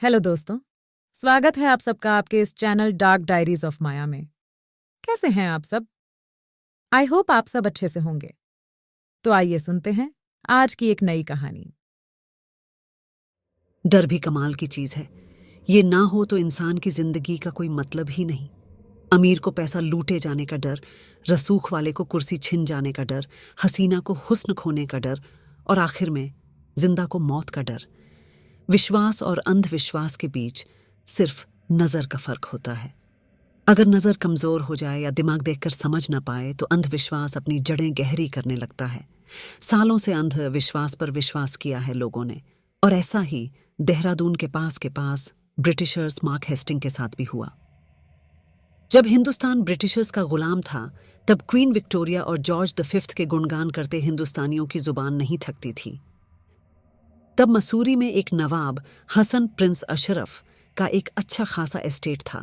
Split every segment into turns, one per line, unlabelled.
Hello दोस्तों, स्वागत है आप सबका आपके इस चैनल डार्क डायरीज ऑफ माया में। कैसे हैं आप सब? आई होप आप सब अच्छे से होंगे। तो आइए सुनते हैं आज की एक नई कहानी।
डर भी कमाल की चीज है। ये ना हो तो इंसान की जिंदगी का कोई मतलब ही नहीं। अमीर को पैसा लूटे जाने का डर, रसूख वाले को कुर्सी छिन जाने का डर, हसीना को हुस्न खोने का डर और आखिर में जिंदा को मौत का डर। विश्वास और अंधविश्वास के बीच सिर्फ नजर का फर्क होता है। अगर नजर कमजोर हो जाए या दिमाग देखकर समझ ना पाए तो अंधविश्वास अपनी जड़ें गहरी करने लगता है। सालों से अंधविश्वास पर विश्वास किया है लोगों ने, और ऐसा ही देहरादून के पास ब्रिटिशर्स मार्क हेस्टिंग के साथ भी हुआ। जब हिंदुस्तान ब्रिटिशर्स का गुलाम था तब क्वीन विक्टोरिया और जॉर्ज द फिफ्थ के गुणगान करते हिंदुस्तानियों की जुबान नहीं थकती थी। तब मसूरी में एक नवाब हसन प्रिंस अशरफ का एक अच्छा खासा एस्टेट था।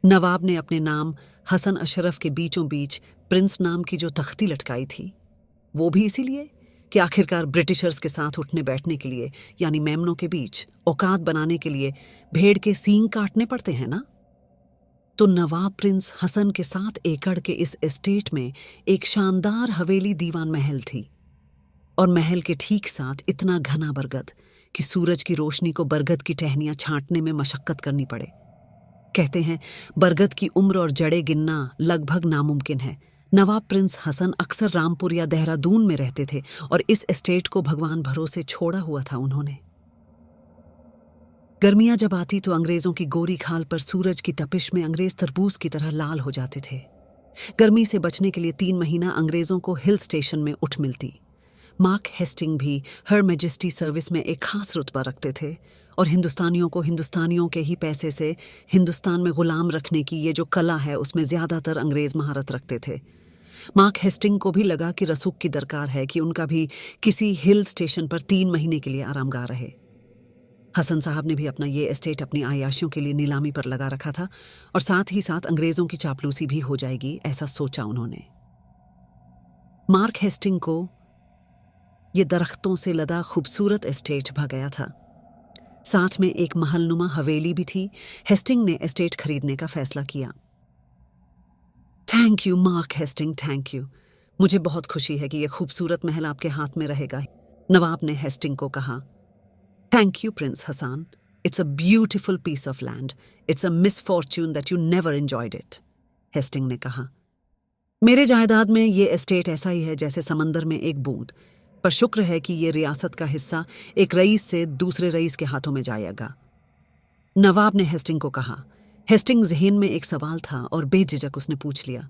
नवाब ने अपने नाम हसन अशरफ के बीचों बीच प्रिंस नाम की जो तख्ती लटकाई थी, वो भी इसीलिए कि आखिरकार ब्रिटिशर्स के साथ उठने बैठने के लिए, यानी मेमनों के बीच औकात बनाने के लिए भेड़ के सींग काटने पड़ते हैं ना। तो नवाब प्रिंस हसन के 7 एकड़ के इस एस्टेट में एक शानदार हवेली दीवान महल थी, और महल के ठीक साथ इतना घना बरगद कि सूरज की रोशनी को बरगद की टहनियां छांटने में मशक्कत करनी पड़े। कहते हैं बरगद की उम्र और जड़ें गिनना लगभग नामुमकिन है। नवाब प्रिंस हसन अक्सर रामपुर या देहरादून में रहते थे और इस एस्टेट को भगवान भरोसे छोड़ा हुआ था उन्होंने। गर्मियां जब आती तो अंग्रेजों की गोरी खाल पर सूरज की तपिश में अंग्रेज तरबूज की तरह लाल हो जाते थे। गर्मी से बचने के लिए 3 महीना अंग्रेजों को हिल स्टेशन में उठ मिलती। मार्क हेस्टिंग भी हर मैजेस्टी सर्विस में एक खास रुतबा रखते थे, और हिंदुस्तानियों को हिंदुस्तानियों के ही पैसे से हिंदुस्तान में गुलाम रखने की ये जो कला है उसमें ज्यादातर अंग्रेज महारत रखते थे। मार्क हेस्टिंग को भी लगा कि रसूख की दरकार है कि उनका भी किसी हिल स्टेशन पर 3 महीने के लिए आरामगाह रहे। हसन साहब ने भी अपना ये एस्टेट अपनी आयाशियों के लिए नीलामी पर लगा रखा था, और साथ ही साथ अंग्रेजों की चापलूसी भी हो जाएगी, ऐसा सोचा उन्होंने। मार्क हेस्टिंग को ये दरख्तों से लदा खूबसूरत एस्टेट भा गया था। साथ में एक महलनुमा हवेली भी थी। हेस्टिंग ने एस्टेट खरीदने का फैसला किया। Thank you Mark Hasting, thank you. मुझे बहुत खुशी है कि यह खूबसूरत महल आपके हाथ में रहेगा, नवाब ने हेस्टिंग को कहा। Thank you prince Hasan, it's a beautiful piece of land, it's a misfortune that you never enjoyed it, Hasting ने कहा। मेरे जायदाद में ये एस्टेट ऐसा ही है जैसे समंदर में एक बूंद, पर शुक्र है कि ये रियासत का हिस्सा एक रईस से दूसरे रईस के हाथों में जाएगा, नवाब ने हेस्टिंग को कहा। हेस्टिंग ज़हन में एक सवाल था और बेझिझक उसने पूछ लिया।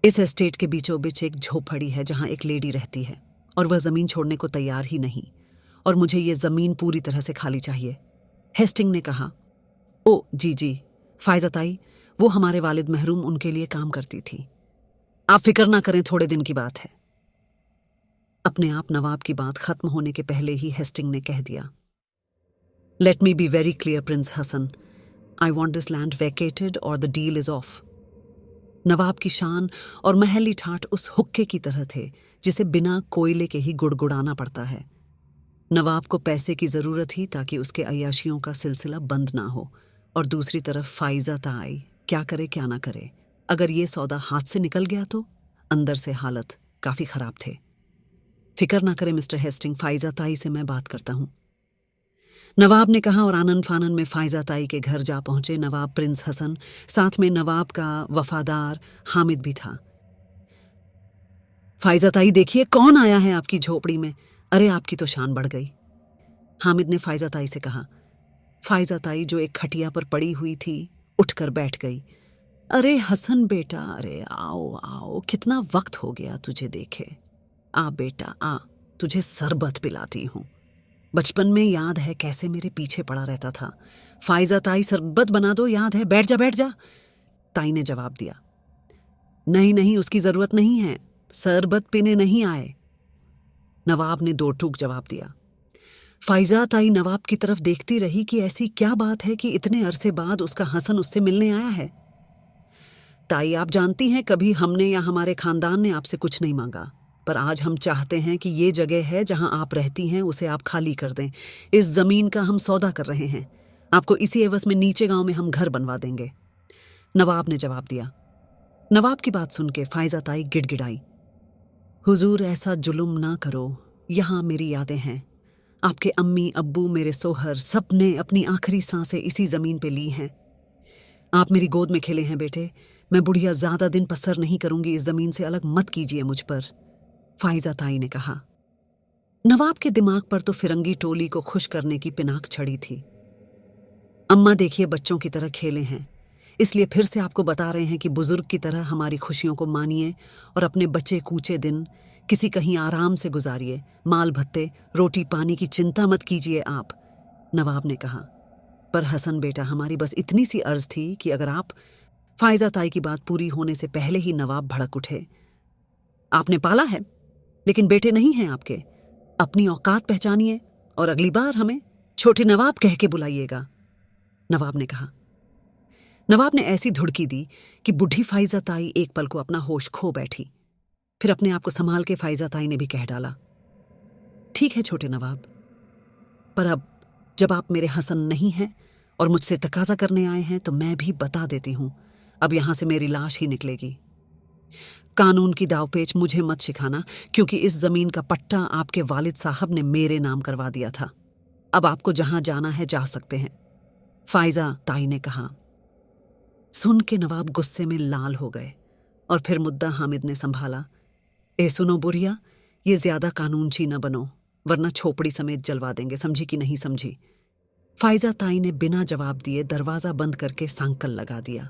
इस एस्टेट के बीचों बीच एक झोपड़ी है जहां एक लेडी रहती है, और वह जमीन छोड़ने को तैयार ही नहीं, और मुझे ये जमीन पूरी तरह से खाली चाहिए, हेस्टिंग ने कहा। ओ जी, फायज़ताई, वो हमारे वालिद महरूम उनके लिए काम करती थी। आप फिक्र ना करें, थोड़े दिन की बात है। अपने आप नवाब की बात खत्म होने के पहले ही हेस्टिंग ने कह दिया। Let me be very clear prince Hasan, I want this land vacated और द डील इज ऑफ। नवाब की शान और महली ठाठ उस हुक्के की तरह थे जिसे बिना कोयले के ही गुड़गुड़ाना पड़ता है। नवाब को पैसे की जरूरत ही ताकि उसके अय्याशियों का सिलसिला बंद ना हो, और दूसरी तरफ फाइजा ताई क्या करे क्या ना करे, अगर ये सौदा हाथ से निकल गया तो अंदर से हालत काफी खराब थे। फिक्र ना करें मिस्टर हेस्टिंग, फाइजा ताई से मैं बात करता हूं, नवाब ने कहा, और आनन फानन में फाइजा ताई के घर जा पहुंचे नवाब प्रिंस हसन। साथ में नवाब का वफादार हामिद भी था। फाइजा ताई देखिए कौन आया है आपकी झोपड़ी में, अरे आपकी तो शान बढ़ गई, हामिद ने फाइजा ताई से कहा। फाइजा ताई जो एक खटिया पर पड़ी हुई थी उठकर बैठ गई। अरे हसन बेटा, अरे आओ आओ, कितना वक्त हो गया तुझे देखे, आ बेटा आ, तुझे शरबत पिलाती हूं। बचपन में याद है कैसे मेरे पीछे पड़ा रहता था। फाइजा ताई शरबत बना दो, याद है, बैठ जा बैठ जा, ताई ने जवाब दिया। नहीं, उसकी जरूरत नहीं है, शरबत पीने नहीं आए, नवाब ने दो टूक जवाब दिया। फाइजा ताई नवाब की तरफ देखती रही कि ऐसी क्या बात है कि इतने अरसे बाद उसका हसन उससे मिलने आया है। ताई आप जानती हैं कभी हमने या हमारे खानदान ने आपसे कुछ नहीं मांगा, पर आज हम चाहते हैं कि ये जगह है जहां आप रहती हैं उसे आप खाली कर दें। इस जमीन का हम सौदा कर रहे हैं। आपको इसी एवज में नीचे गांव में हम घर बनवा देंगे। नवाब ने जवाब दिया। नवाब की बात सुन के फायजा ताई गिड़गिड़ाई। हुजूर, ऐसा जुल्म ना करो, यहाँ मेरी यादें हैं। आपके अम्मी अब्बू, मेरे सोहर, सब ने अपनी आखिरी सांसें इसी जमीन पे ली हैं। आप मेरी गोद में खेले हैं बेटे। मैं बुढ़िया ज्यादा दिन पसर नहीं करूंगी, इस जमीन से अलग मत कीजिए मुझ पर, फाइजा ताई ने कहा। नवाब के दिमाग पर तो फिरंगी टोली को खुश करने की पिनाक चढ़ी थी। अम्मा देखिए, बच्चों की तरह खेले हैं, इसलिए फिर से आपको बता रहे हैं कि बुजुर्ग की तरह हमारी खुशियों को मानिए और अपने बच्चे कूचे दिन किसी कहीं आराम से गुजारिए। माल भत्ते, रोटी पानी की चिंता मत कीजिए आप, नवाब ने कहा। पर हसन बेटा, हमारी बस इतनी सी अर्ज थी कि अगर आप। फायजा ताई की बात पूरी होने से पहले ही नवाब भड़क उठे। आपने पाला है, लेकिन बेटे नहीं हैं आपके। अपनी औकात पहचानिए और अगली बार हमें छोटे नवाब कह के बुलाइएगा, नवाब ने कहा। नवाब ने ऐसी धुड़की दी कि बुढ़ी फाइजा ताई एक पल को अपना होश खो बैठी। फिर अपने आप को संभाल के फाइजा ताई ने भी कह डाला, ठीक है छोटे नवाब, पर अब जब आप मेरे हसन नहीं हैं और मुझसे तकाजा करने आए हैं तो मैं भी बता देती हूं, अब यहां से मेरी लाश ही निकलेगी। कानून की दावपेच मुझे मत सिखाना, क्योंकि इस जमीन का पट्टा आपके वालिद साहब ने मेरे नाम करवा दिया था। अब आपको जहां जाना है जा सकते हैं, फाइजा ताई ने कहा। सुन के नवाब गुस्से में लाल हो गए और फिर मुद्दा हामिद ने संभाला। ए सुनो बुढ़िया, ये ज्यादा कानूनची न बनो, वरना छोपड़ी समेत जलवा देंगे, समझी कि नहीं समझी। फाइजा ताई ने बिना जवाब दिए दरवाजा बंद करके सांकल लगा दिया।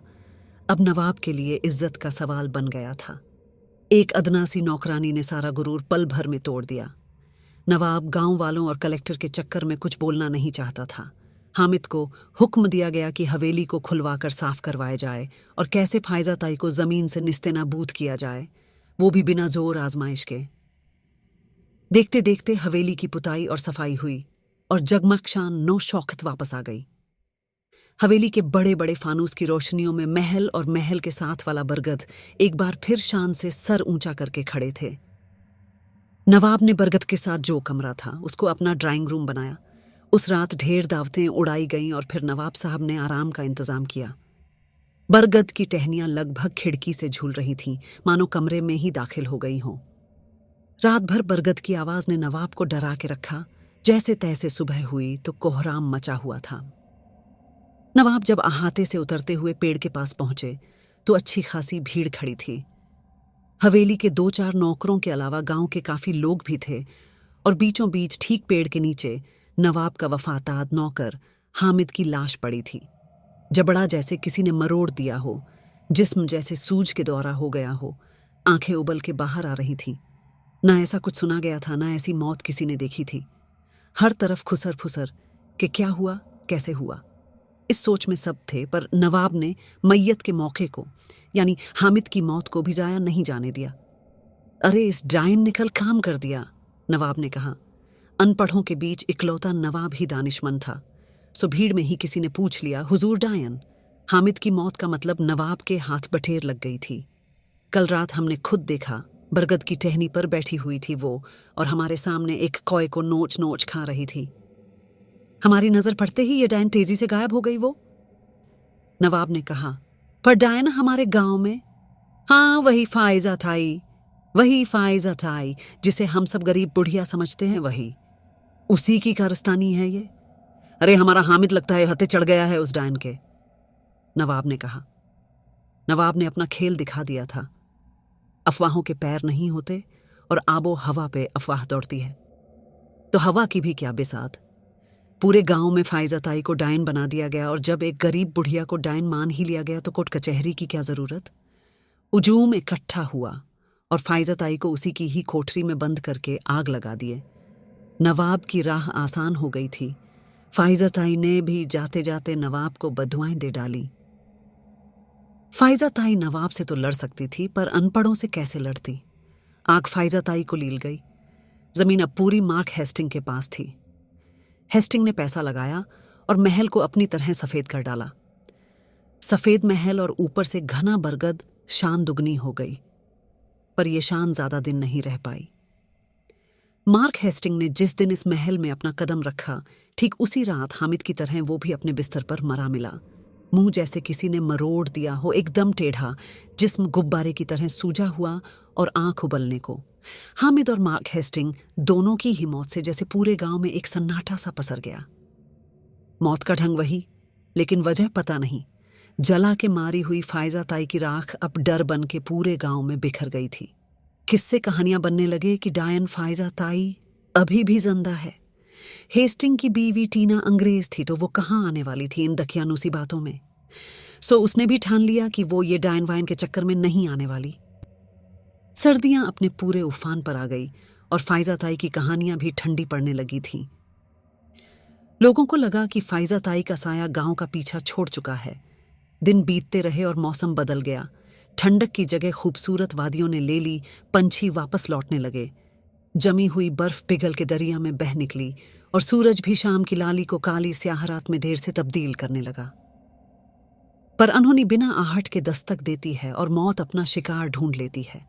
अब नवाब के लिए इज्जत का सवाल बन गया था। एक अदना सी नौकरानी ने सारा गुरूर पल भर में तोड़ दिया। नवाब गांव वालों और कलेक्टर के चक्कर में कुछ बोलना नहीं चाहता था। हामिद को हुक्म दिया गया कि हवेली को खुलवाकर साफ करवाया जाए और कैसे फायजा ताई को जमीन से निस्तेनाबूद किया जाए, वो भी बिना जोर आजमाइश के। देखते देखते हवेली की पुताई और सफाई हुई और जगमगशान नो शौकत वापस आ गई। हवेली के बड़े बड़े फानूस की रोशनियों में महल और महल के साथ वाला बरगद एक बार फिर शान से सर ऊंचा करके खड़े थे। नवाब ने बरगद के साथ जो कमरा था उसको अपना ड्राइंग रूम बनाया। उस रात ढेर दावतें उड़ाई गईं और फिर नवाब साहब ने आराम का इंतजाम किया। बरगद की टहनियां लगभग खिड़की से झूल रही थीं, मानो कमरे में ही दाखिल हो गई हों। रात भर बरगद की आवाज ने नवाब को डरा के रखा। जैसे तैसे सुबह हुई तो कोहराम मचा हुआ था। नवाब जब अहाते से उतरते हुए पेड़ के पास पहुंचे तो अच्छी खासी भीड़ खड़ी थी। हवेली के 2-4 नौकरों के अलावा गांव के काफी लोग भी थे और बीचों बीच ठीक पेड़ के नीचे नवाब का वफादार नौकर हामिद की लाश पड़ी थी। जबड़ा जैसे किसी ने मरोड़ दिया हो, जिस्म जैसे सूज के दौरा हो गया हो, आंखें उबल के बाहर आ रही थीं। ना ऐसा कुछ सुना गया था, ना ऐसी मौत किसी ने देखी थी। हर तरफ खुसर फुसर कि क्या हुआ, कैसे हुआ, इस सोच में सब थे। पर नवाब ने मैयत के मौके को, यानी हामिद की मौत को भी जाया नहीं जाने दिया। अरे इस डायन ने कल काम कर दिया, नवाब ने कहा। अनपढ़ों के बीच इकलौता नवाब ही दानिशमंद था, सो भीड़ में ही किसी ने पूछ लिया, हुजूर डायन। हामिद की मौत का मतलब नवाब के हाथ बटेर लग गई थी। कल रात हमने खुद देखा, बरगद की टहनी पर बैठी हुई थी वो और हमारे सामने एक कौए को नोच नोच खा रही थी। हमारी नजर पड़ते ही ये डायन तेजी से गायब हो गई वो, नवाब ने कहा। पर डायन हमारे गांव में? हाँ, वही फाइजा ताई जिसे हम सब गरीब बुढ़िया समझते हैं, वही उसी की कारस्तानी है ये। अरे हमारा हामिद लगता है हते चढ़ गया है उस डायन के, नवाब ने कहा। नवाब ने अपना खेल दिखा दिया था। अफवाहों के पैर नहीं होते और आबो हवा पे अफवाह दौड़ती है, तो हवा की भी क्या बिसात। पूरे गांव में फाइजा ताई को डायन बना दिया गया और जब एक गरीब बुढ़िया को डायन मान ही लिया गया तो कोर्ट कचहरी की क्या जरूरत। उजूम इकट्ठा हुआ और फाइजा ताई को उसी की ही कोठरी में बंद करके आग लगा दिए। नवाब की राह आसान हो गई थी। फाइजा ताई ने भी जाते जाते नवाब को बदुआएं दे डाली। फाइजा ताई नवाब से तो लड़ सकती थी, पर अनपढ़ों से कैसे लड़ती। आग फाइजा ताई को लील गई। जमीन अब पूरी मार्क हेस्टिंग के पास थी। हेस्टिंग ने पैसा लगाया और महल को अपनी तरह सफेद कर डाला। सफेद महल और ऊपर से घना बरगद, शान दुगनी हो गई। पर यह शान ज्यादा दिन नहीं रह पाई। मार्क हेस्टिंग ने जिस दिन इस महल में अपना कदम रखा, ठीक उसी रात हामिद की तरह वो भी अपने बिस्तर पर मरा मिला। मुंह जैसे किसी ने मरोड़ दिया हो, एकदम टेढ़ा, जिस्म गुब्बारे की तरह सूजा हुआ और आंख उबलने को। हामिद और मार्क हेस्टिंग दोनों की ही मौत से जैसे पूरे गांव में एक सन्नाटा सा पसर गया। मौत का ढंग वही, लेकिन वजह पता नहीं। जला के मारी हुई फायजा ताई की राख अब डर बन के पूरे गांव में बिखर गई थी। किससे कहानियां बनने लगे कि डायन फायजा ताई अभी भी जिंदा है। हेस्टिंग की बीवी टीना अंग्रेज थी, तो वो कहाँ आने वाली थी इन दकियानूसी बातों में। सो उसने भी ठान लिया कि वो ये डायन वाइन के चक्कर में नहीं आने वाली। सर्दियां अपने पूरे उफान पर आ गई और फायजा ताई की कहानियां भी ठंडी पड़ने लगी थीं। लोगों को लगा कि फायजा ताई का साया गांव का पीछा छोड़ चुका है। दिन बीतते रहे और मौसम बदल गया। ठंडक की जगह खूबसूरत वादियों ने ले ली, पंछी वापस लौटने लगे। जमी हुई बर्फ पिघल के दरिया में बह निकली और सूरज भी शाम की लाली को काली स्याह रात में ढेर से तब्दील करने लगा। पर अनहोनी बिना आहट के दस्तक देती है और मौत अपना शिकार ढूंढ लेती है।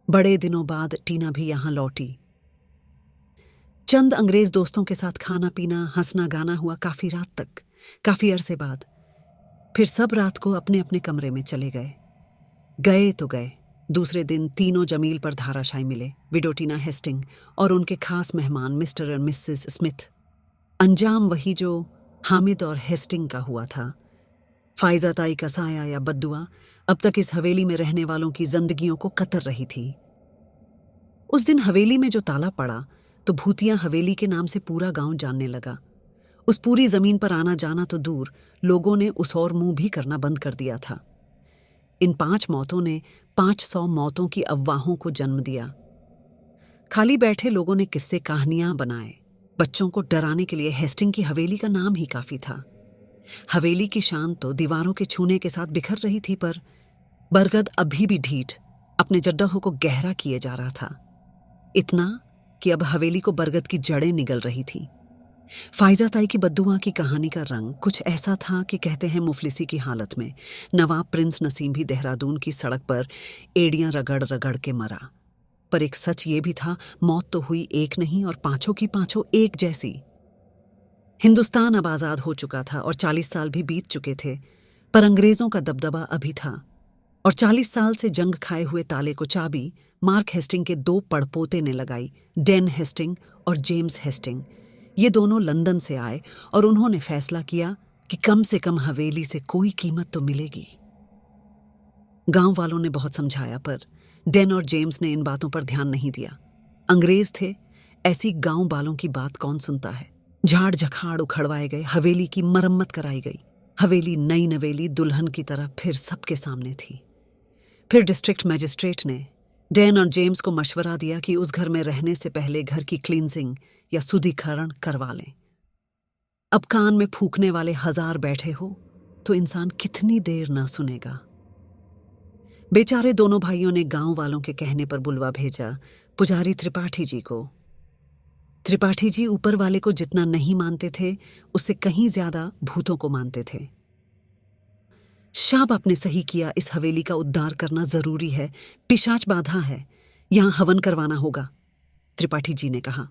बड़े दिनों बाद टीना भी यहां लौटी। चंद अंग्रेज दोस्तों के साथ खाना पीना, हंसना गाना हुआ काफी रात तक। काफी अरसे बाद फिर सब रात को अपने अपने कमरे में चले गए। गए तो गए। दूसरे दिन तीनों जमील पर धाराशायी मिले, विडो टीना हेस्टिंग और उनके खास मेहमान मिस्टर और मिसेस स्मिथ। अंजाम वही जो हामिद और हेस्टिंग का हुआ था। फायजा ताई का साया या बद्दुआ अब तक इस हवेली में रहने वालों की जिंदगियों को कतर रही थी। उस दिन हवेली में जो ताला पड़ा तो भूतिया हवेली के नाम से पूरा गांव जानने लगा। उस पूरी जमीन पर आना जाना तो दूर, लोगों ने उस और मुंह भी करना बंद कर दिया था। इन 5 मौतों ने 500 मौतों की अफवाहों को जन्म दिया। खाली बैठे लोगों ने किस्से कहानियां बनाए। बच्चों को डराने के लिए हेस्टिंग की हवेली का नाम ही काफी था। हवेली की शान तो दीवारों के छूने के साथ बिखर रही थी, पर बरगद अभी भी ढीठ अपने जड्डों को गहरा किए जा रहा था। इतना कि अब हवेली को बरगद की जड़ें निगल रही थी। फायजा ताई की बद्दुआ की कहानी का रंग कुछ ऐसा था कि कहते हैं मुफलिसी की हालत में नवाब प्रिंस नसीम भी देहरादून की सड़क पर एड़ियां रगड़ रगड़ के मरा। पर एक सच ये भी था, मौत तो हुई एक नहीं और 5 की 5 एक जैसी। हिंदुस्तान अब आजाद हो चुका था और 40 साल भी बीत चुके थे, पर अंग्रेजों का दबदबा अभी था। और 40 साल से जंग खाए हुए ताले को चाबी मार्क हेस्टिंग के 2 पड़पोते ने लगाई, डेन हेस्टिंग और जेम्स हेस्टिंग। ये दोनों लंदन से आए और उन्होंने फैसला किया कि कम से कम हवेली से कोई कीमत तो मिलेगी। गांव वालों ने बहुत समझाया, पर डेन और जेम्स ने इन बातों पर ध्यान नहीं दिया। अंग्रेज थे, ऐसी गांव वालों की बात कौन सुनता है। झाड़ झखाड़ उखड़वाए गए, हवेली की मरम्मत कराई गई। हवेली नई नवेली दुल्हन की तरह फिर सबके सामने थी। फिर डिस्ट्रिक्ट मजिस्ट्रेट ने डेन और जेम्स को मशवरा दिया कि उस घर में रहने से पहले घर की क्लींजिंग या शुद्धिकरण करवा लें। अब कान में फूकने वाले 1000 बैठे हो तो इंसान कितनी देर ना सुनेगा। बेचारे दोनों भाइयों ने गांव वालों के कहने पर बुलवा भेजा पुजारी त्रिपाठी जी को। त्रिपाठी जी ऊपर वाले को जितना नहीं मानते थे, उससे कहीं ज्यादा भूतों को मानते थे। शाब आपने सही किया, इस हवेली का उद्धार करना जरूरी है। पिशाच बाधा है, यहां हवन करवाना होगा, त्रिपाठी जी ने कहा।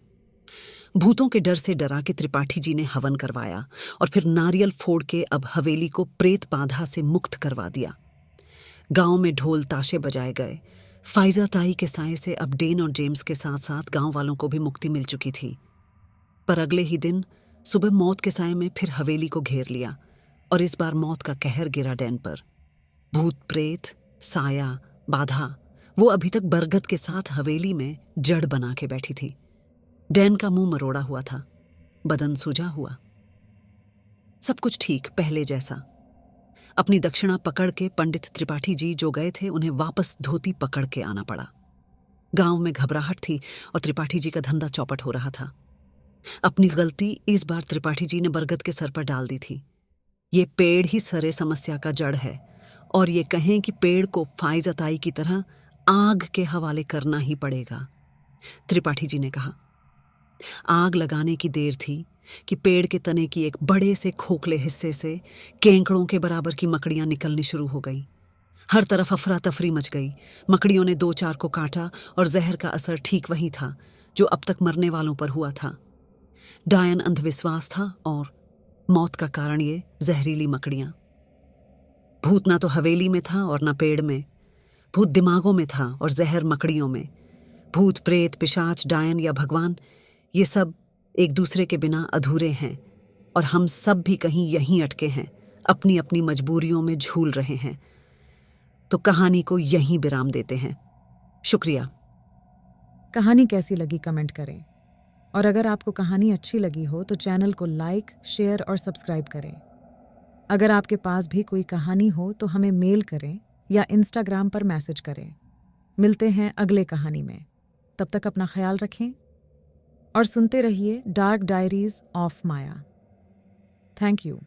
भूतों के डर से डरा के त्रिपाठी जी ने हवन करवाया और फिर नारियल फोड़ के अब हवेली को प्रेत बाधा से मुक्त करवा दिया। गांव में ढोल ताशे बजाए गए। फायजा ताई के साए से अब डेन और जेम्स के साथ साथ गांव वालों को भी मुक्ति मिल चुकी थी। पर अगले ही दिन सुबह मौत के साए में फिर हवेली को घेर लिया और इस बार मौत का कहर गिरा डेन पर। भूत प्रेत, साया, बाधा, वो अभी तक बरगद के साथ हवेली में जड़ बना के बैठी थी। डेन का मुंह मरोड़ा हुआ था, बदन सूजा हुआ। सब कुछ ठीक पहले जैसा। अपनी दक्षिणा पकड़ के पंडित त्रिपाठी जी जो गए थे, उन्हें वापस धोती पकड़ के आना पड़ा। गांव में घबराहट थी और त्रिपाठी जी का धंधा चौपट हो रहा था। अपनी गलती इस बार त्रिपाठी जी ने बरगद के सर पर डाल दी थी। ये पेड़ ही सारे समस्या का जड़ है और ये कहें कि पेड़ को फायजा ताई की तरह आग के हवाले करना ही पड़ेगा, त्रिपाठी जी ने कहा। आग लगाने की देर थी कि पेड़ के तने की एक बड़े से खोखले हिस्से से केंकड़ों के बराबर की मकड़ियां निकलनी शुरू हो गई। हर तरफ अफरा तफरी मच गई। मकड़ियों ने 2-4 को काटा और जहर का असर ठीक वही था जो अब तक मरने वालों पर हुआ था। डायन अंधविश्वास था और मौत का कारण ये जहरीली मकड़ियां। भूत ना तो हवेली में था और ना पेड़ में। भूत दिमागों में था और जहर मकड़ियों में। भूत, प्रेत, पिशाच, डायन या भगवान, ये सब एक दूसरे के बिना अधूरे हैं और हम सब भी कहीं यहीं अटके हैं, अपनी अपनी मजबूरियों में झूल रहे हैं। तो कहानी को यहीं विराम देते हैं। शुक्रिया।
कहानी कैसी लगी कमेंट करें, और अगर आपको कहानी अच्छी लगी हो तो चैनल को लाइक, शेयर और सब्सक्राइब करें। अगर आपके पास भी कोई कहानी हो तो हमें मेल करें या इंस्टाग्राम पर मैसेज करें। मिलते हैं अगले कहानी में। तब तक अपना ख्याल रखें और सुनते रहिए dark diaries of Maya. Thank you.